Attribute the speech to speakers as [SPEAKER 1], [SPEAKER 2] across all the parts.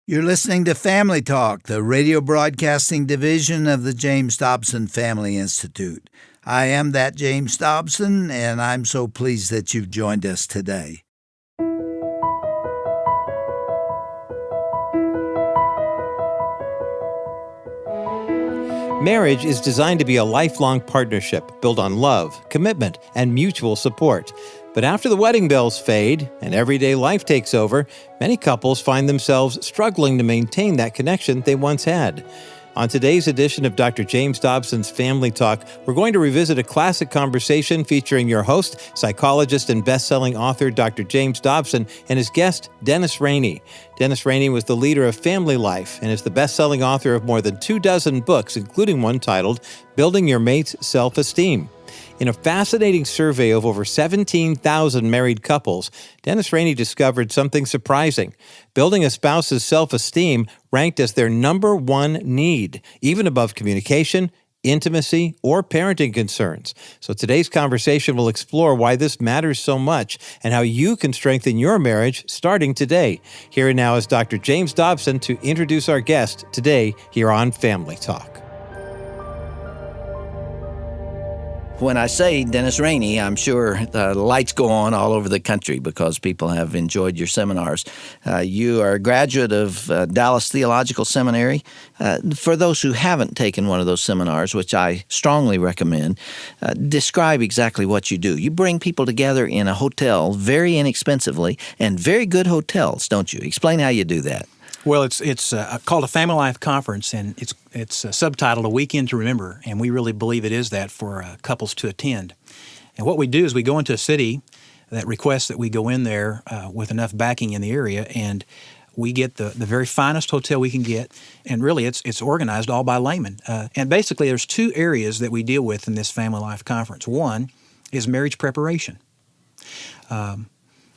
[SPEAKER 1] You're listening to Family Talk, the radio broadcasting division of the James Dobson Family Institute. I am that James Dobson, and I'm so pleased that you've joined us today.
[SPEAKER 2] Marriage is designed to be a lifelong partnership built on love, commitment, and mutual support. But after the wedding bells fade and everyday life takes over, many couples find themselves struggling to maintain that connection they once had. On today's edition of Dr. James Dobson's Family Talk, we're going to revisit a classic conversation featuring your host, psychologist and best-selling author Dr. James Dobson, and his guest, Dennis Rainey. Dennis Rainey was the leader of Family Life and is the best-selling author of more than 24 books, including one titled Building Your Mate's Self-Esteem. In a fascinating survey of over 17,000 married couples, Dennis Rainey discovered something surprising. Building a spouse's self-esteem ranked as their number one need, even above communication, intimacy, or parenting concerns. So today's conversation will explore why this matters so much and how you can strengthen your marriage starting today. Here and now is Dr. James Dobson to introduce our guest today here on Family Talk.
[SPEAKER 3] When I say Dennis Rainey, I'm sure the lights go on all over the country because people have enjoyed your seminars. You are a graduate of Dallas Theological Seminary. For those who haven't taken one of those seminars, which I strongly recommend, describe exactly what you do. You bring people together in a hotel very inexpensively, and very good hotels, don't you? Explain how you do that.
[SPEAKER 4] Well, it's called a Family Life Conference, and it's subtitled A Weekend to Remember, and we really believe it is that for couples to attend. And what we do is we go into a city that requests that we go in there with enough backing in the area, and we get the very finest hotel we can get, and really it's organized all by laymen. And basically there's two areas that we deal with in this Family Life Conference. One is marriage preparation.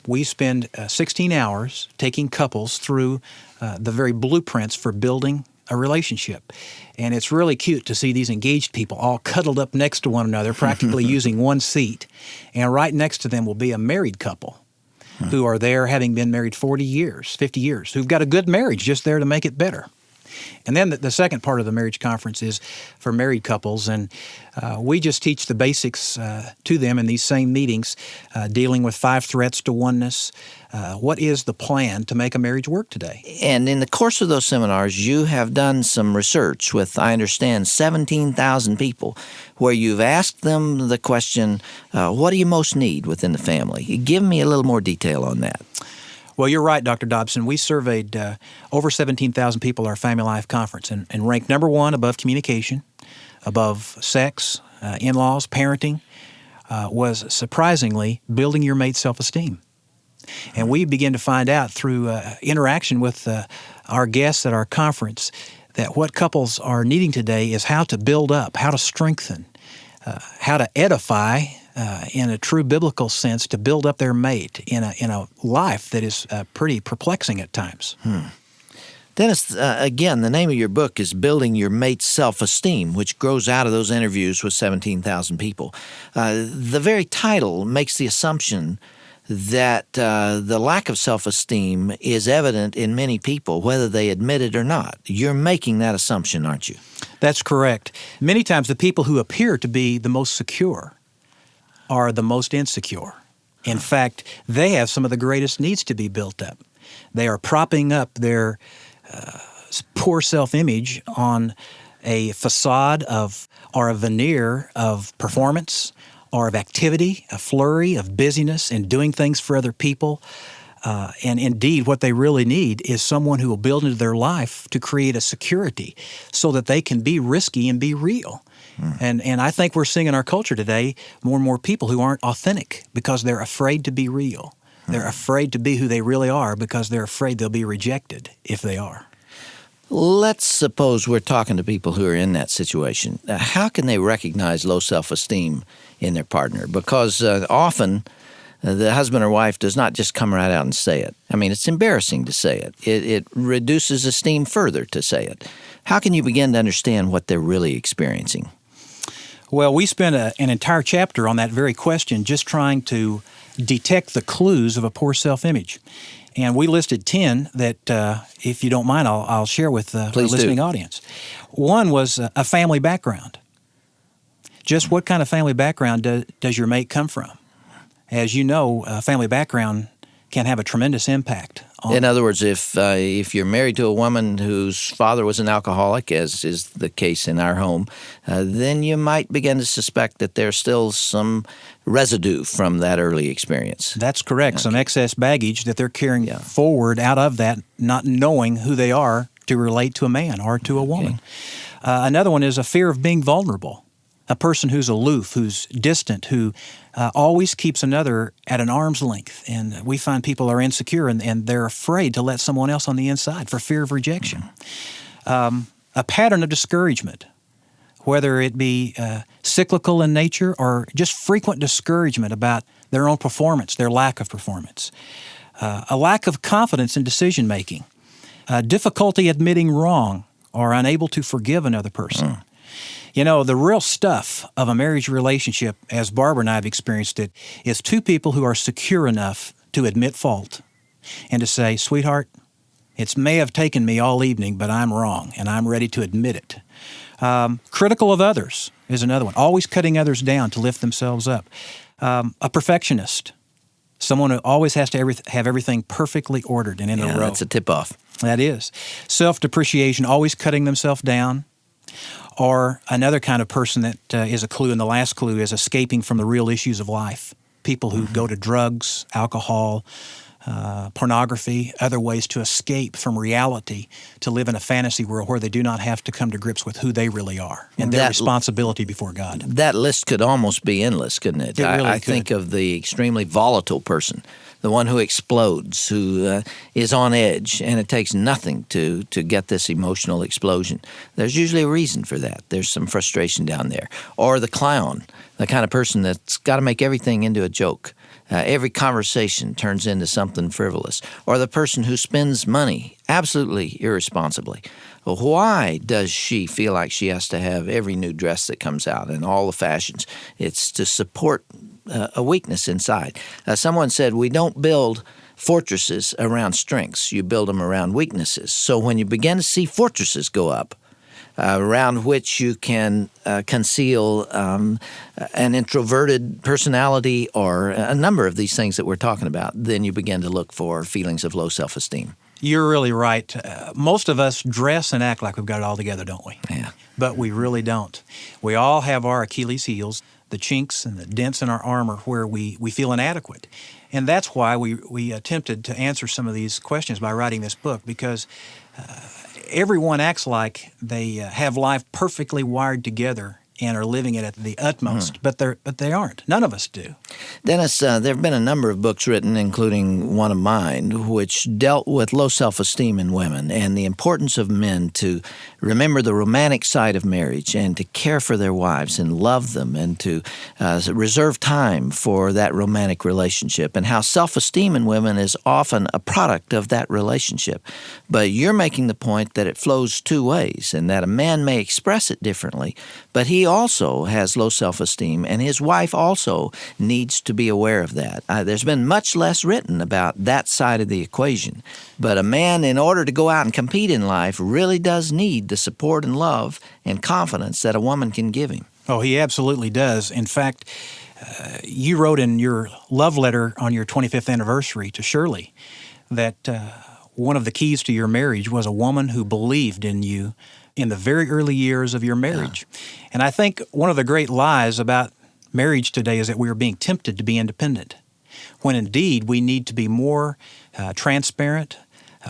[SPEAKER 4] We spend 16 hours taking couples through the very blueprints for building a relationship. And it's really cute to see these engaged people all cuddled up next to one another, practically using one seat. And right next to them will be a married couple who are there having been married 40 years, 50 years, who've got a good marriage just there to make it better. And then the second part of the marriage conference is for married couples, and we just teach the basics to them in these same meetings, dealing with 5 threats to oneness. What is the plan to make a marriage work today?
[SPEAKER 3] And in the course of those seminars, you have done some research with, I understand, 17,000 people, where you've asked them the question, what do you most need within the family? Give me a little more detail on that.
[SPEAKER 4] Well, you're right, Dr. Dobson. We surveyed over 17,000 people at our Family Life Conference and ranked number one above communication, above sex, in-laws, parenting, was surprisingly building your mate's self-esteem. And we began to find out through interaction with our guests at our conference that what couples are needing today is how to build up, how to strengthen, how to edify, in a true biblical sense, to build up their mate in a life that is pretty perplexing at times.
[SPEAKER 3] Dennis, again, the name of your book is Building Your Mate's Self-Esteem, which grows out of those interviews with 17,000 people. The very title makes the assumption that the lack of self-esteem is evident in many people, whether they admit it or not. You're making that assumption, aren't you?
[SPEAKER 4] That's correct. Many times the people who appear to be the most secure are the most insecure. In fact, they have some of the greatest needs to be built up. They are propping up their poor self-image on a facade or a veneer of performance or of activity, a flurry of busyness and doing things for other people. And indeed, what they really need is someone who will build into their life to create a security so that they can be risky and be real. And I think we're seeing in our culture today more and more people who aren't authentic because they're afraid to be real. They're afraid to be who they really are because they're afraid they'll be rejected if they are.
[SPEAKER 3] Let's suppose we're talking to people who are in that situation. How can they recognize low self-esteem in their partner? Because often the husband or wife does not just come right out and say it. I mean, it's embarrassing to say it. It reduces esteem further to say it. How can you begin to understand what they're really experiencing?
[SPEAKER 4] Well, we spent an entire chapter on that very question, just trying to detect the clues of a poor self-image. And we listed 10 that, if you don't mind, I'll share with the listening audience. One was a family background. Just what kind of family background does your mate come from? As you know, family background can have a tremendous impact.
[SPEAKER 3] In other words, if you're married to a woman whose father was an alcoholic, as is the case in our home, then you might begin to suspect that there's still some residue from that early experience.
[SPEAKER 4] That's correct. Okay. Some excess baggage that they're carrying forward out of that, not knowing who they are to relate to a man or to a woman. Another one is a fear of being vulnerable. A person who's aloof, who's distant, who always keeps another at an arm's length. And we find people are insecure and they're afraid to let someone else on the inside for fear of rejection. A pattern of discouragement, whether it be cyclical in nature or just frequent discouragement about their own performance, their lack of performance. A lack of confidence in decision-making. Difficulty admitting wrong or unable to forgive another person. You know, the real stuff of a marriage relationship, as Barbara and I have experienced it, is two people who are secure enough to admit fault and to say, sweetheart, it may have taken me all evening, but I'm wrong, and I'm ready to admit it. Critical of others is another one, always cutting others down to lift themselves up. A perfectionist, someone who always has to have everything perfectly ordered and in a row.
[SPEAKER 3] That's a tip-off.
[SPEAKER 4] That is. Self-depreciation, always cutting themselves down. Or another kind of person that is a clue, and the last clue is escaping from the real issues of life. People who go to drugs, alcohol, pornography, other ways to escape from reality, to live in a fantasy world where they do not have to come to grips with who they really are and their responsibility before God.
[SPEAKER 3] That list could almost be endless, couldn't it?
[SPEAKER 4] It really
[SPEAKER 3] I
[SPEAKER 4] could.
[SPEAKER 3] think of the extremely volatile person, the one who explodes, who is on edge, and it takes nothing to get this emotional explosion. There's usually a reason for that. There's some frustration down there. Or the clown, the kind of person that's got to make everything into a joke. Every conversation turns into something frivolous. Or the person who spends money absolutely irresponsibly. Why does she feel like she has to have every new dress that comes out and all the fashions? It's to support a weakness inside. Someone said, we don't build fortresses around strengths. You build them around weaknesses. So when you begin to see fortresses go up, around which you can conceal an introverted personality or a number of these things that we're talking about, then you begin to look for feelings of low self-esteem.
[SPEAKER 4] You're really right. Most of us dress and act like we've got it all together, don't we?
[SPEAKER 3] Yeah.
[SPEAKER 4] But we really don't. We all have our Achilles heels, the chinks and the dents in our armor where we feel inadequate. And that's why we attempted to answer some of these questions by writing this book, because everyone acts like they have life perfectly wired together and are living it at the utmost, but they aren't. None of us do.
[SPEAKER 3] Dennis, there have been a number of books written, including one of mine, which dealt with low self-esteem in women and the importance of men to remember the romantic side of marriage and to care for their wives and love them and to reserve time for that romantic relationship, and how self-esteem in women is often a product of that relationship. But you're making the point that it flows two ways and that a man may express it differently, but he also has low self-esteem, and his wife also needs to be aware of that. There's been much less written about that side of the equation, but a man, in order to go out and compete in life, really does need the support and love and confidence that a woman can give him.
[SPEAKER 4] Oh, he absolutely does. In fact, you wrote in your love letter on your 25th anniversary to Shirley that one of the keys to your marriage was a woman who believed in you in the very early years of your marriage. And I think one of the great lies about marriage today is that we are being tempted to be independent, when indeed we need to be more transparent.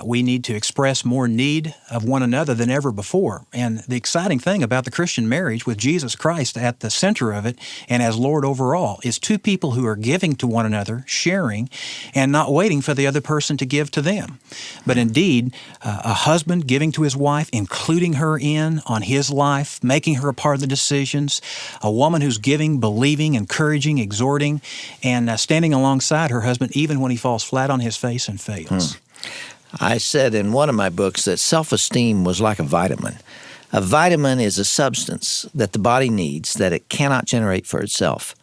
[SPEAKER 4] We need to express more need of one another than ever before. And the exciting thing about the Christian marriage, with Jesus Christ at the center of it and as Lord over all, is two people who are giving to one another, sharing, and not waiting for the other person to give to them. But indeed, a husband giving to his wife, including her in on his life, making her a part of the decisions. A woman who's giving, believing, encouraging, exhorting, and standing alongside her husband even when he falls flat on his face and fails.
[SPEAKER 3] I said in one of my books that self-esteem was like a vitamin. A vitamin is a substance that the body needs that it cannot generate for itself.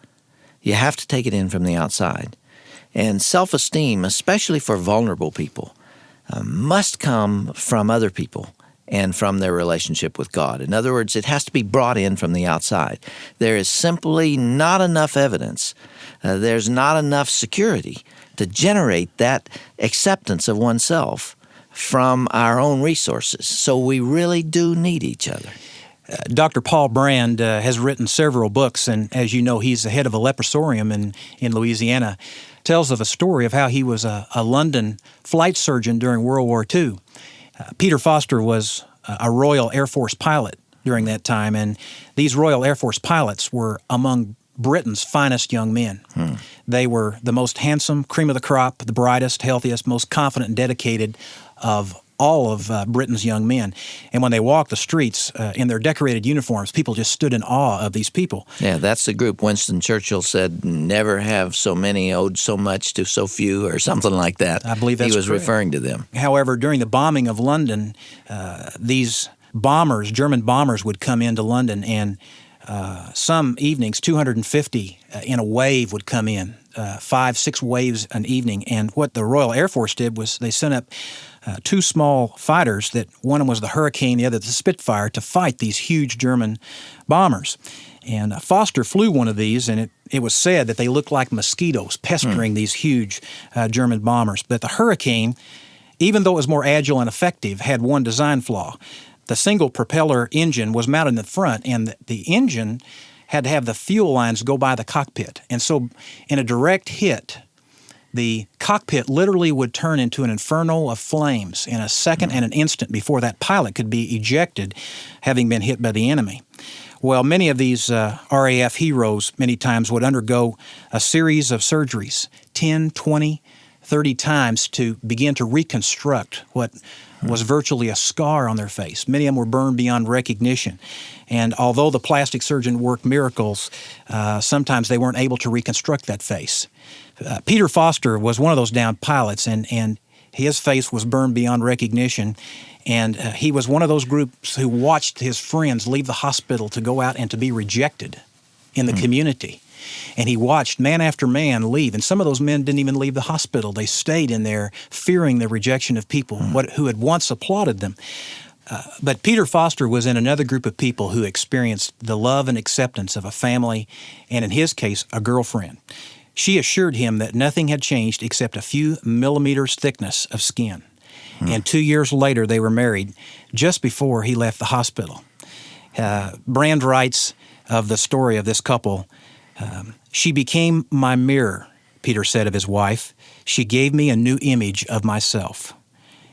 [SPEAKER 3] You have to take it in from the outside. And self-esteem, especially for vulnerable people, must come from other people and from their relationship with God. In other words, it has to be brought in from the outside. There is simply not enough evidence. There's not enough security to generate that acceptance of oneself from our own resources. So we really do need each other.
[SPEAKER 4] Dr. Paul Brand has written several books, and as you know, he's the head of a leprosarium in Louisiana. Tells of a story of how he was a London flight surgeon during World War II. Peter Foster was a Royal Air Force pilot during that time, and these Royal Air Force pilots were among Britain's finest young men. They were the most handsome, cream of the crop, the brightest, healthiest, most confident and dedicated of all of Britain's young men. And when they walked the streets in their decorated uniforms, people just stood in awe of these people.
[SPEAKER 3] Yeah, that's the group Winston Churchill said, never have so many owed so much to so few, or something like that.
[SPEAKER 4] I believe that's
[SPEAKER 3] He was
[SPEAKER 4] correct.
[SPEAKER 3] referring to them.
[SPEAKER 4] However, during the bombing of London, these bombers, German bombers, would come into London, and some evenings, 250 in a wave would come in, 5-6 waves an evening. And what the Royal Air Force did was they sent up two small fighters, that one was the Hurricane, the other the Spitfire, to fight these huge German bombers. And Foster flew one of these, and it was said that they looked like mosquitoes pestering these huge German bombers. But the Hurricane, even though it was more agile and effective, had one design flaw. The single propeller engine was mounted in the front, and the engine had to have the fuel lines go by the cockpit. And so in a direct hit, the cockpit literally would turn into an inferno of flames in a second and an instant before that pilot could be ejected, having been hit by the enemy. Well, many of these RAF heroes many times would undergo a series of surgeries, 10, 20, 30 times, to begin to reconstruct what was virtually a scar on their face. Many of them were burned beyond recognition. And although the plastic surgeon worked miracles, sometimes they weren't able to reconstruct that face. Peter Foster was one of those downed pilots, and his face was burned beyond recognition. And he was one of those groups who watched his friends leave the hospital to go out and to be rejected in the community. And he watched man after man leave. And some of those men didn't even leave the hospital. They stayed in there fearing the rejection of people who had once applauded them. But Peter Foster was in another group of people who experienced the love and acceptance of a family, and in his case, a girlfriend. She assured him that nothing had changed except a few millimeters thickness of skin. And 2 years later, they were married just before he left the hospital. Brand writes of the story of this couple, "She became my mirror," Peter said of his wife. "She gave me a new image of myself.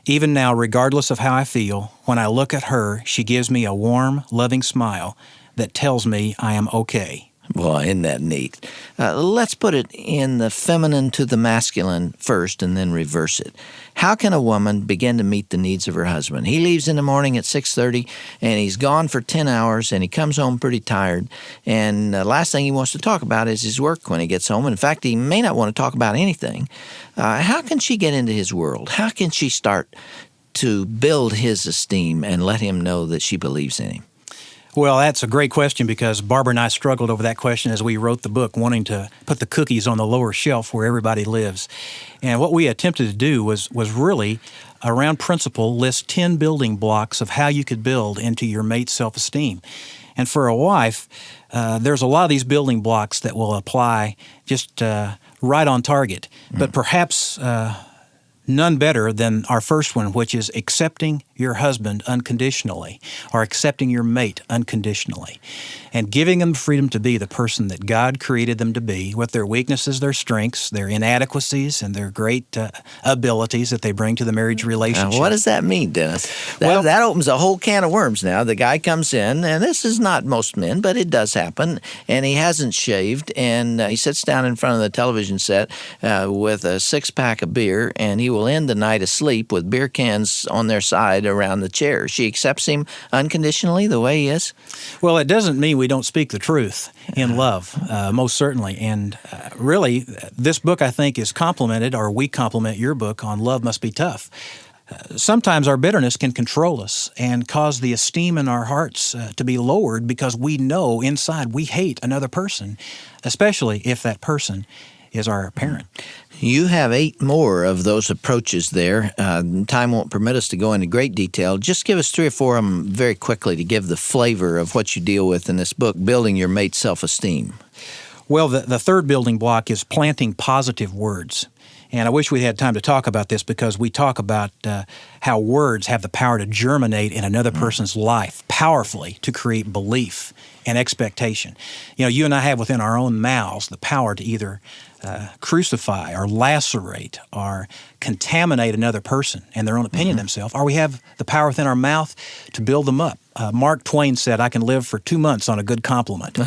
[SPEAKER 4] Even now, regardless of how I feel, when I look at her, she gives me a warm, loving smile that tells me I am okay."
[SPEAKER 3] Boy, isn't that neat? Let's put it in the feminine to the masculine first and then reverse it. How can a woman begin to meet the needs of her husband? He leaves in the morning at 6:30, and he's gone for 10 hours, and he comes home pretty tired. And the last thing he wants to talk about is his work when he gets home. In fact, he may not want to talk about anything. How can she get into his world? How can she start to build his esteem and let him know that she believes in him?
[SPEAKER 4] Well, that's a great question, because Barbara and I struggled over that question as we wrote the book, wanting to put the cookies on the lower shelf where everybody lives. And what we attempted to do was really, around principle, list 10 building blocks of how you could build into your mate's self-esteem. And for a wife, there's a lot of these building blocks that will apply just right on target. But perhaps none better than our first one, which is accepting your husband unconditionally, or accepting your mate unconditionally, and giving them freedom to be the person that God created them to be, with their weaknesses, their strengths, their inadequacies, and their great abilities that they bring to the marriage relationship.
[SPEAKER 3] What does that mean, Dennis? That opens a whole can of worms now. The guy comes in, and this is not most men, but it does happen, and he hasn't shaved, and he sits down in front of the television set with a six-pack of beer, and he will end the night asleep with beer cans on their side around the chair. She accepts him unconditionally the way he is?
[SPEAKER 4] Well, it doesn't mean we don't speak the truth in love, most certainly. And really, this book, I think, is complemented, or we complement your book on Love Must Be Tough. Sometimes our bitterness can control us and cause the esteem in our hearts to be lowered, because we know inside we hate another person, especially if that person is our parent.
[SPEAKER 3] You have 8 more of those approaches there. Time won't permit us to go into great detail. Just give us 3 or 4 of them very quickly to give the flavor of what you deal with in this book, Building Your Mate's Self-Esteem.
[SPEAKER 4] Well, the third building block is planting positive words. And I wish we had time to talk about this because we talk about how words have the power to germinate in another person's life powerfully to create belief and expectation. You and I have within our own mouths the power to either crucify or lacerate or contaminate another person and their own opinion of themselves, or we have the power within our mouth to build them up. Mark Twain said, "I can live for 2 months on a good compliment."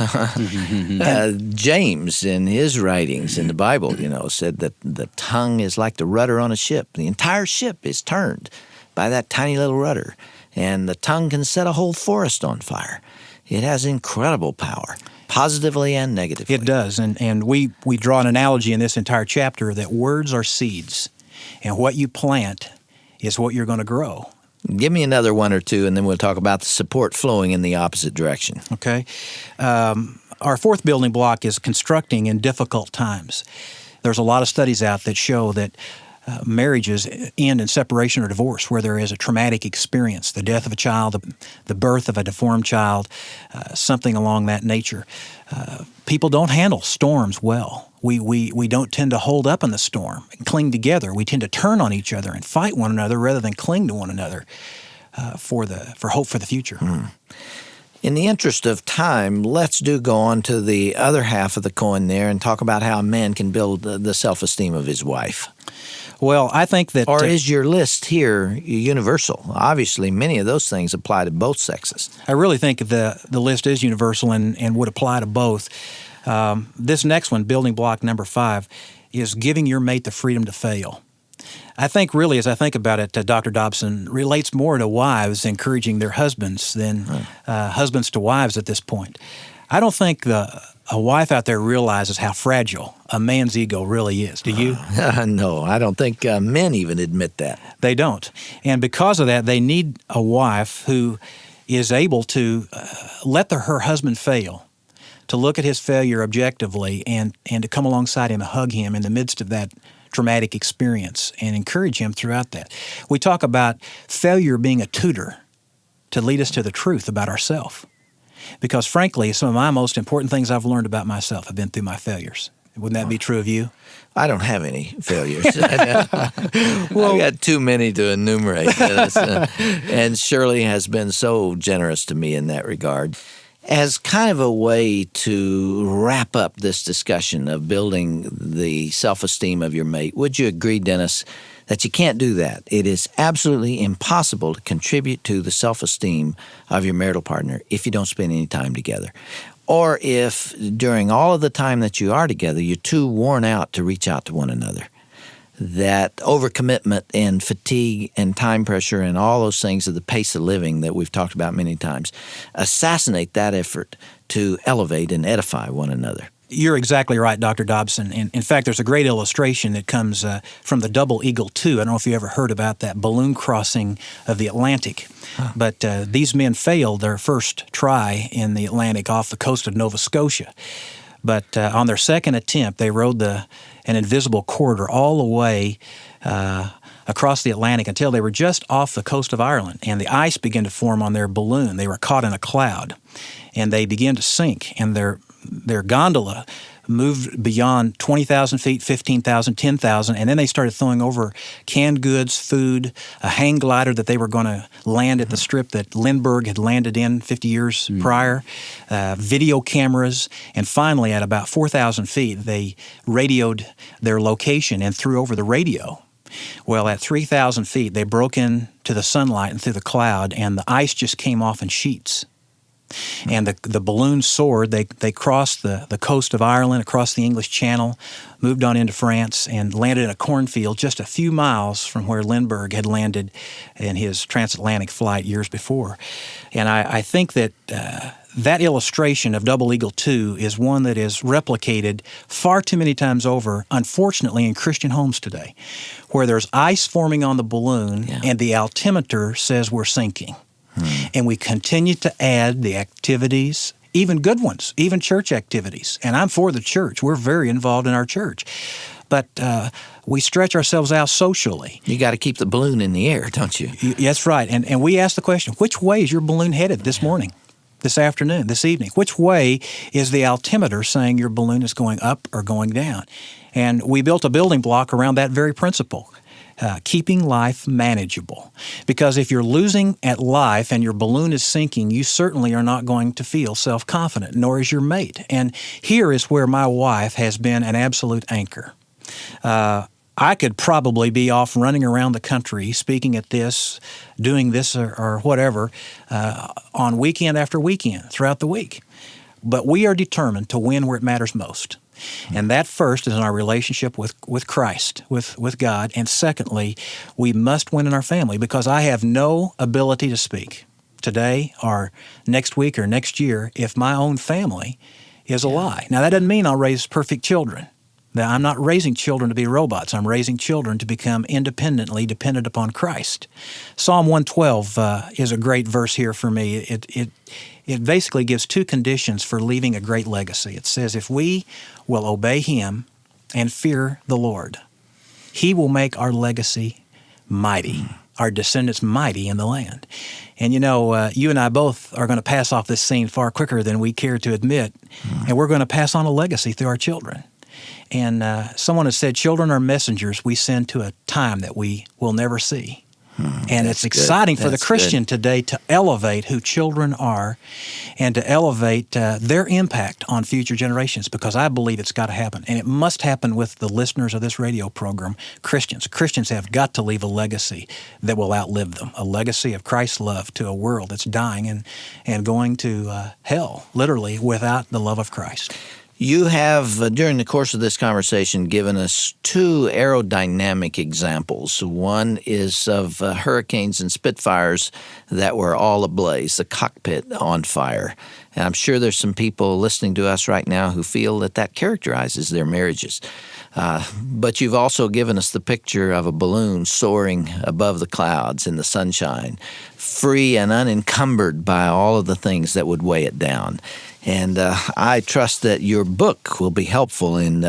[SPEAKER 3] James, in his writings in the Bible, said that the tongue is like the rudder on a ship. The entire ship is turned by that tiny little rudder, and the tongue can set a whole forest on fire. It has incredible power, positively and negatively.
[SPEAKER 4] It does, and we draw an analogy in this entire chapter that words are seeds, and what you plant is what you're going to grow.
[SPEAKER 3] Give me another 1 or 2, and then we'll talk about the support flowing in the opposite direction.
[SPEAKER 4] Okay. Our fourth building block is constructing in difficult times. There's a lot of studies out that show that marriages end in separation or divorce where there is a traumatic experience, the death of a child, the birth of a deformed child, something along that nature. People don't handle storms well. We don't tend to hold up in the storm and cling together. We tend to turn on each other and fight one another rather than cling to one another for hope for the future.
[SPEAKER 3] In the interest of time, let's go on to the other half of the coin there and talk about how a man can build the self-esteem of his wife.
[SPEAKER 4] Well, I think that...
[SPEAKER 3] Or is your list here universal? Obviously, many of those things apply to both sexes.
[SPEAKER 4] I really think the list is universal and would apply to both. This next one, building block number 5, is giving your mate the freedom to fail. I think really, as I think about it, Dr. Dobson relates more to wives encouraging their husbands than husbands to wives at this point. I don't think a wife out there realizes how fragile a man's ego really is. Do you?
[SPEAKER 3] No, I don't think men even admit that.
[SPEAKER 4] They don't. And because of that, they need a wife who is able to let her husband fail, to look at his failure objectively and to come alongside him and hug him in the midst of that traumatic experience and encourage him throughout that. We talk about failure being a tutor to lead us to the truth about ourselves. Because frankly, some of my most important things I've learned about myself have been through my failures. Wouldn't that be true of you?
[SPEAKER 3] I don't have any failures. Well, I've got too many to enumerate. And Shirley has been so generous to me in that regard. As kind of a way to wrap up this discussion of building the self-esteem of your mate, would you agree, Dennis, that you can't do that? It is absolutely impossible to contribute to the self-esteem of your marital partner if you don't spend any time together. Or if during all of the time that you are together, you're too worn out to reach out to one another. That overcommitment and fatigue and time pressure and all those things of the pace of living that we've talked about many times assassinate that effort to elevate and edify one another.
[SPEAKER 4] You're exactly right, Dr. Dobson. In fact, there's a great illustration that comes from the Double Eagle II. I don't know if you ever heard about that balloon crossing of the Atlantic. But these men failed their first try in the Atlantic off the coast of Nova Scotia. But on their second attempt, they rode an invisible corridor all the way across the Atlantic until they were just off the coast of Ireland, and the ice began to form on their balloon. They were caught in a cloud, and they began to sink, and their gondola moved beyond 20,000 feet, 15,000, 10,000, and then they started throwing over canned goods, food, a hang glider that they were going to land at the strip that Lindbergh had landed in 50 years prior, video cameras, and finally at about 4,000 feet, they radioed their location and threw over the radio. Well, at 3,000 feet, they broke into the sunlight and through the cloud, and the ice just came off in sheets. And the balloon soared. They crossed the coast of Ireland, across the English Channel, moved on into France, and landed in a cornfield just a few miles from where Lindbergh had landed in his transatlantic flight years before. And I think that that illustration of Double Eagle II is one that is replicated far too many times over, unfortunately, in Christian homes today, where there's ice forming on the balloon and the altimeter says we're sinking. And we continue to add the activities even good ones, even church activities. And I'm for the church. We're very involved in our church. But we stretch ourselves out socially.
[SPEAKER 3] You got to keep the balloon in the air, don't you?
[SPEAKER 4] That's right. And we ask the question, which way is your balloon headed this morning, this afternoon, this evening? Which way is the altimeter saying your balloon is going up or going down? And we built a building block around that very principle. Keeping life manageable. Because if you're losing at life and your balloon is sinking, you certainly are not going to feel self-confident, nor is your mate. And here is where my wife has been an absolute anchor. I could probably be off running around the country, speaking at this, doing this or whatever, on weekend after weekend throughout the week. But we are determined to win where it matters most. And that first is in our relationship with Christ, with God. And secondly, we must win in our family, because I have no ability to speak today or next week or next year if my own family is a lie. Now, that doesn't mean I'll raise perfect children. Now, I'm not raising children to be robots. I'm raising children to become independently dependent upon Christ. Psalm 112 is a great verse here for me. It basically gives two conditions for leaving a great legacy. It says, if we will obey Him and fear the Lord, He will make our legacy mighty, our descendants mighty in the land. And you know, you and I both are going to pass off this scene far quicker than we care to admit, and we're going to pass on a legacy through our children. And someone has said, children are messengers we send to a time that we will never see. And it's exciting for the Christian today to elevate who children are and to elevate their impact on future generations, because I believe it's got to happen. And it must happen with the listeners of this radio program, Christians. Christians have got to leave a legacy that will outlive them, a legacy of Christ's love to a world that's dying and going to hell, literally, without the love of Christ.
[SPEAKER 3] You have, during the course of this conversation, given us two aerodynamic examples. One is of hurricanes and Spitfires that were all ablaze, the cockpit on fire. And I'm sure there's some people listening to us right now who feel that characterizes their marriages. But you've also given us the picture of a balloon soaring above the clouds in the sunshine, free and unencumbered by all of the things that would weigh it down. And I trust that your book will be helpful in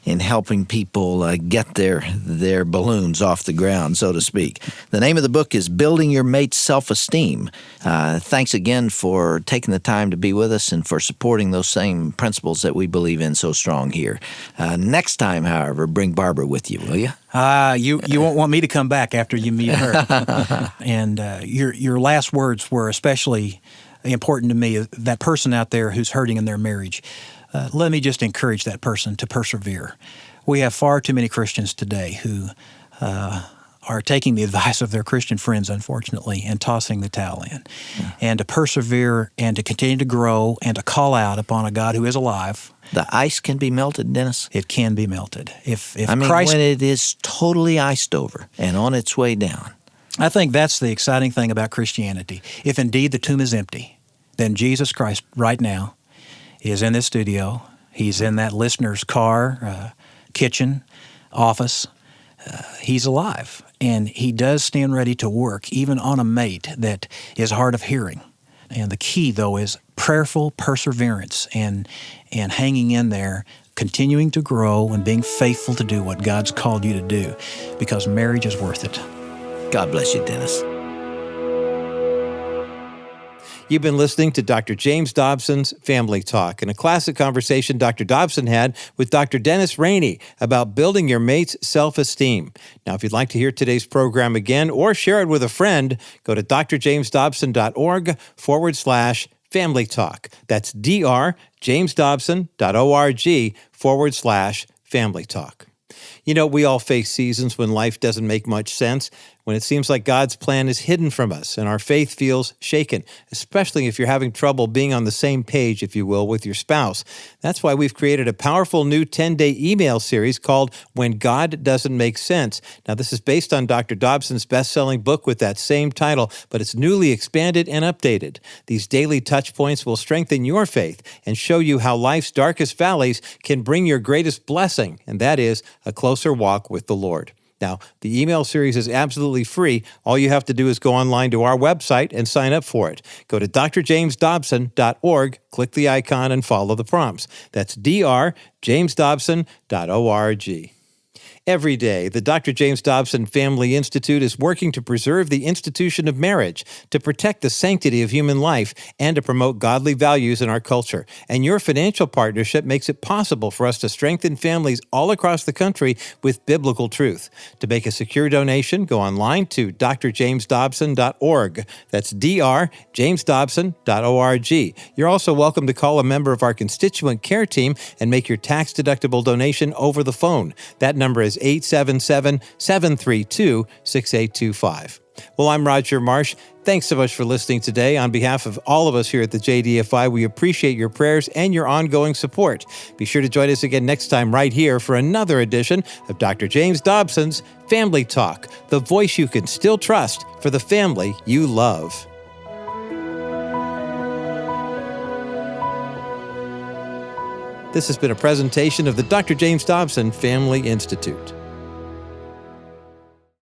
[SPEAKER 3] helping people get their balloons off the ground, so to speak. The name of the book is Building Your Mate's Self-Esteem. Thanks again for taking the time to be with us and for supporting those same principles that we believe in so strong here. Next time, however, bring Barbara with you, will you?
[SPEAKER 4] You won't want me to come back after you meet her. And your last words were especially important to me. That person out there who's hurting in their marriage, let me just encourage that person to persevere. We have far too many Christians today who are taking the advice of their Christian friends, unfortunately, and tossing the towel in. Yeah. And to persevere and to continue to grow and to call out upon a God who is alive.
[SPEAKER 3] The ice can be melted, Dennis?
[SPEAKER 4] It can be melted. If
[SPEAKER 3] Christ, when it is totally iced over and on its way down.
[SPEAKER 4] I think that's the exciting thing about Christianity. If indeed the tomb is empty, then Jesus Christ right now is in this studio. He's in that listener's car, kitchen, office. He's alive, and He does stand ready to work, even on a mate that is hard of hearing. And the key, though, is prayerful perseverance and hanging in there, continuing to grow and being faithful to do what God's called you to do, because marriage is worth it.
[SPEAKER 3] God bless you, Dennis.
[SPEAKER 2] You've been listening to Dr. James Dobson's Family Talk, and a classic conversation Dr. Dobson had with Dr. Dennis Rainey about building your mate's self-esteem. Now, if you'd like to hear today's program again or share it with a friend, go to drjamesdobson.org/Family Talk. That's drjamesdobson.org/Family Talk. You know, we all face seasons when life doesn't make much sense, when it seems like God's plan is hidden from us and our faith feels shaken, especially if you're having trouble being on the same page, if you will, with your spouse. That's why we've created a powerful new 10-day email series called When God Doesn't Make Sense. Now, this is based on Dr. Dobson's best-selling book with that same title, but it's newly expanded and updated. These daily touch points will strengthen your faith and show you how life's darkest valleys can bring your greatest blessing, and that is a closer walk with the Lord. Now, the email series is absolutely free. All you have to do is go online to our website and sign up for it. Go to drjamesdobson.org, click the icon, and follow the prompts. That's drjamesdobson.org. Every day, the Dr. James Dobson Family Institute is working to preserve the institution of marriage, to protect the sanctity of human life, and to promote godly values in our culture. And your financial partnership makes it possible for us to strengthen families all across the country with biblical truth. To make a secure donation, go online to drjamesdobson.org. That's drjamesdobson.org. You're also welcome to call a member of our constituent care team and make your tax-deductible donation over the phone. That number is 877-732-6825. Well, I'm Roger Marsh. Thanks so much for listening today. On behalf of all of us here at the JDFI, we appreciate your prayers and your ongoing support. Be sure to join us again next time right here for another edition of Dr. James Dobson's Family Talk, the voice you can still trust for the family you love. This has been a presentation of the Dr. James Dobson Family Institute.